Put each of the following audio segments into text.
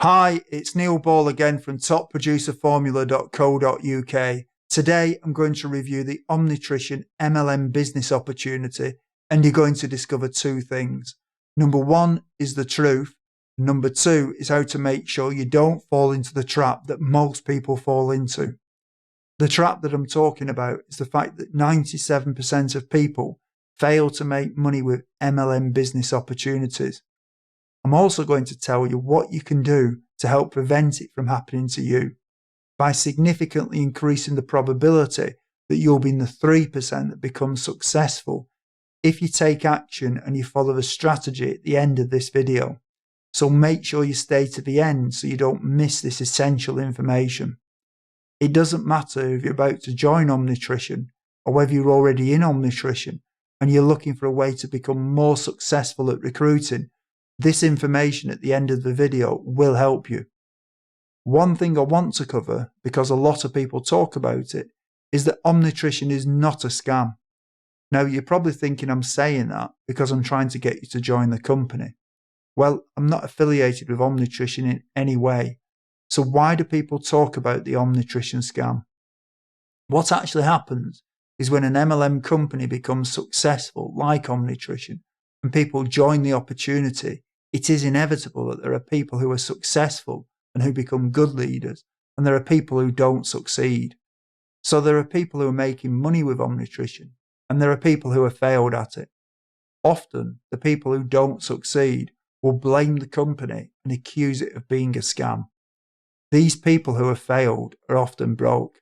Hi, it's Neil Ball again from topproducerformula.co.uk. Today I'm going to review the Omnitrition MLM business opportunity, and you're going to discover two things. Number one is the truth. Number two is how to make sure you don't fall into the trap that most people fall into. The trap that I'm talking about is the fact that 97% of people fail to make money with MLM business opportunities. I'm also going to tell you what you can do to help prevent it from happening to you by significantly increasing the probability that you'll be in the 3% that becomes successful if you take action and you follow the strategy at the end of this video. So make sure you stay to the end so you don't miss this essential information. It doesn't matter if you're about to join Omnitrition or whether you're already in Omnitrition and you're looking for a way to become more successful at recruiting. This information at the end of the video will help you. One thing I want to cover, because a lot of people talk about it, is that Omnitrition is not a scam. Now, you're probably thinking I'm saying that because I'm trying to get you to join the company. Well, I'm not affiliated with Omnitrition in any way. So why do people talk about the Omnitrition scam? What actually happens is when an MLM company becomes successful, like Omnitrition, and people join the opportunity, it is inevitable that there are people who are successful and who become good leaders, and there are people who don't succeed. So there are people who are making money with Omnitrition, and there are people who have failed at it. Often, the people who don't succeed will blame the company and accuse it of being a scam. These people who have failed are often broke.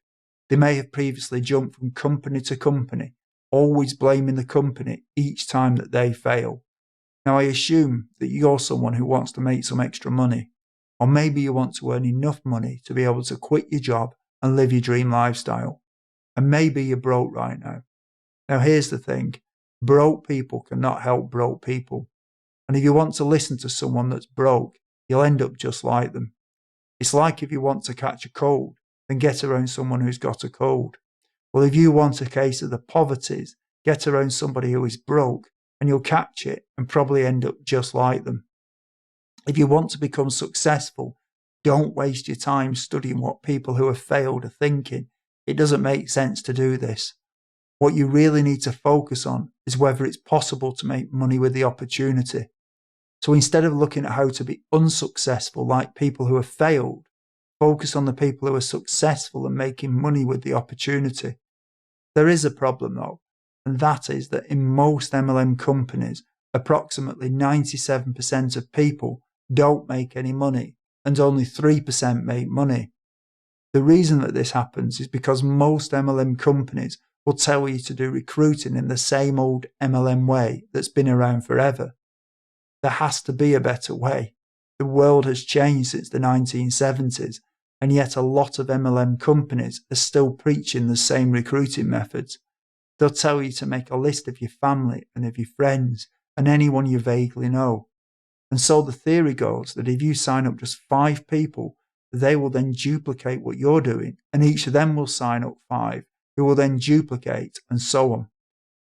They may have previously jumped from company to company, always blaming the company each time that they fail. Now, I assume that you're someone who wants to make some extra money, or maybe you want to earn enough money to be able to quit your job and live your dream lifestyle. And maybe you're broke right now. Now, here's the thing. Broke people cannot help broke people. And if you want to listen to someone that's broke, you'll end up just like them. It's like if you want to catch a cold, then get around someone who's got a cold. Well, if you want a case of the poverties, get around somebody who is broke, and you'll catch it and probably end up just like them. If you want to become successful, don't waste your time studying what people who have failed are thinking. It doesn't make sense to do this. What you really need to focus on is whether it's possible to make money with the opportunity. So instead of looking at how to be unsuccessful like people who have failed, focus on the people who are successful and making money with the opportunity. There is a problem though, and that is that in most MLM companies, approximately 97% of people don't make any money and only 3% make money. The reason that this happens is because most MLM companies will tell you to do recruiting in the same old MLM way that's been around forever. There has to be a better way. The world has changed since the 1970s, and yet a lot of MLM companies are still preaching the same recruiting methods. They'll tell you to make a list of your family and of your friends and anyone you vaguely know. And so the theory goes that if you sign up just 5 people, they will then duplicate what you're doing, and each of them will sign up 5, who will then duplicate, and so on.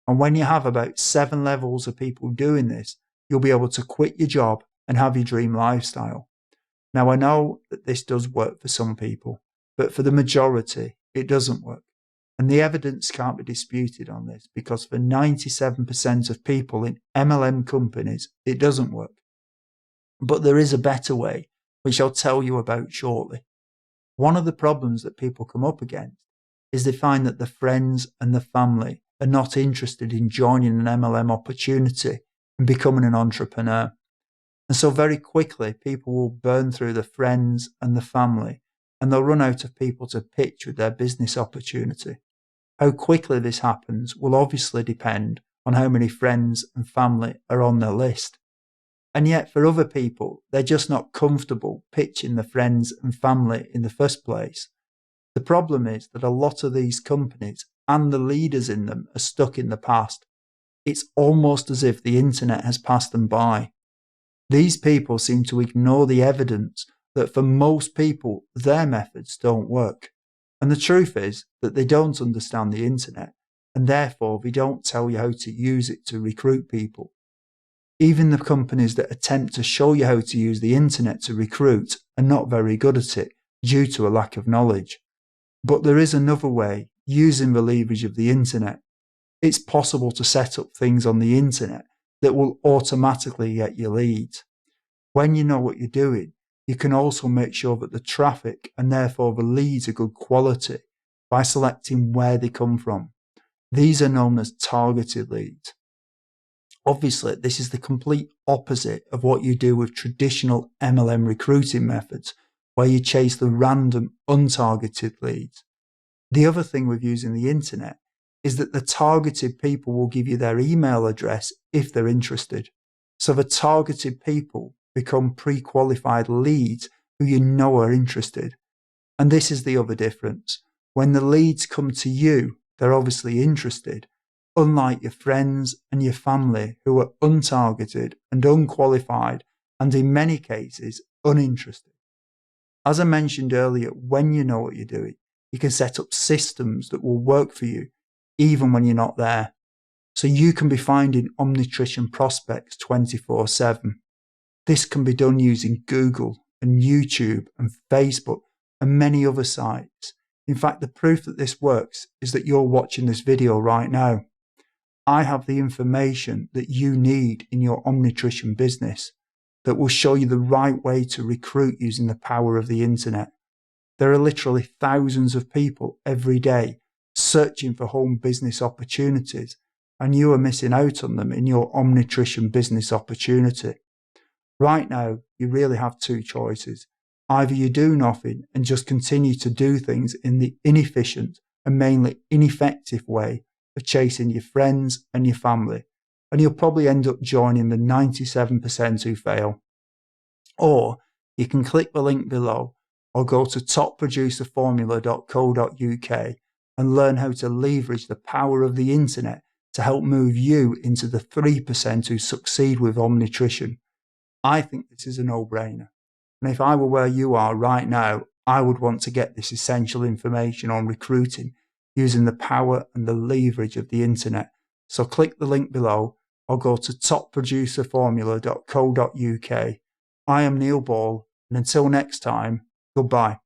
And when you have about 7 levels of people doing this, you'll be able to quit your job and have your dream lifestyle. Now, I know that this does work for some people, but for the majority, it doesn't work. And the evidence can't be disputed on this, because for 97% of people in MLM companies, it doesn't work. But there is a better way, which I'll tell you about shortly. One of the problems that people come up against is they find that the friends and the family are not interested in joining an MLM opportunity and becoming an entrepreneur. And so very quickly, people will burn through the friends and the family, and they'll run out of people to pitch with their business opportunity. How quickly this happens will obviously depend on how many friends and family are on their list. And yet for other people, they're just not comfortable pitching the friends and family in the first place. The problem is that a lot of these companies and the leaders in them are stuck in the past. It's almost as if the internet has passed them by. These people seem to ignore the evidence that for most people, their methods don't work. And the truth is that they don't understand the internet, and therefore they don't tell you how to use it to recruit people. Even the companies that attempt to show you how to use the internet to recruit are not very good at it due to a lack of knowledge. But there is another way, using the leverage of the internet. It's possible to set up things on the internet that will automatically get you leads. When you know what you're doing, you can also make sure that the traffic and therefore the leads are good quality by selecting where they come from. These are known as targeted leads. Obviously, this is the complete opposite of what you do with traditional MLM recruiting methods, where you chase the random, untargeted leads. The other thing with using the internet is that the targeted people will give you their email address if they're interested. So the targeted people become pre-qualified leads who you know are interested. And this is the other difference. When the leads come to you, they're obviously interested, unlike your friends and your family who are untargeted and unqualified and in many cases uninterested. As I mentioned earlier, when you know what you're doing, you can set up systems that will work for you even when you're not there. So you can be finding Omnitrition prospects 24/7. This can be done using Google and YouTube and Facebook and many other sites. In fact, the proof that this works is that you're watching this video right now. I have the information that you need in your Omnitrition business that will show you the right way to recruit using the power of the internet. There are literally thousands of people every day searching for home business opportunities, and you are missing out on them in your Omnitrition business opportunity. Right now, you really have two choices. Either you do nothing and just continue to do things in the inefficient and mainly ineffective way of chasing your friends and your family, and you'll probably end up joining the 97% who fail. Or you can click the link below or go to topproducerformula.co.uk and learn how to leverage the power of the internet to help move you into the 3% who succeed with Omnitrition. I think this is a no-brainer. And if I were where you are right now, I would want to get this essential information on recruiting using the power and the leverage of the internet. So click the link below or go to topproducerformula.co.uk. I am Neil Ball, and until next time, goodbye.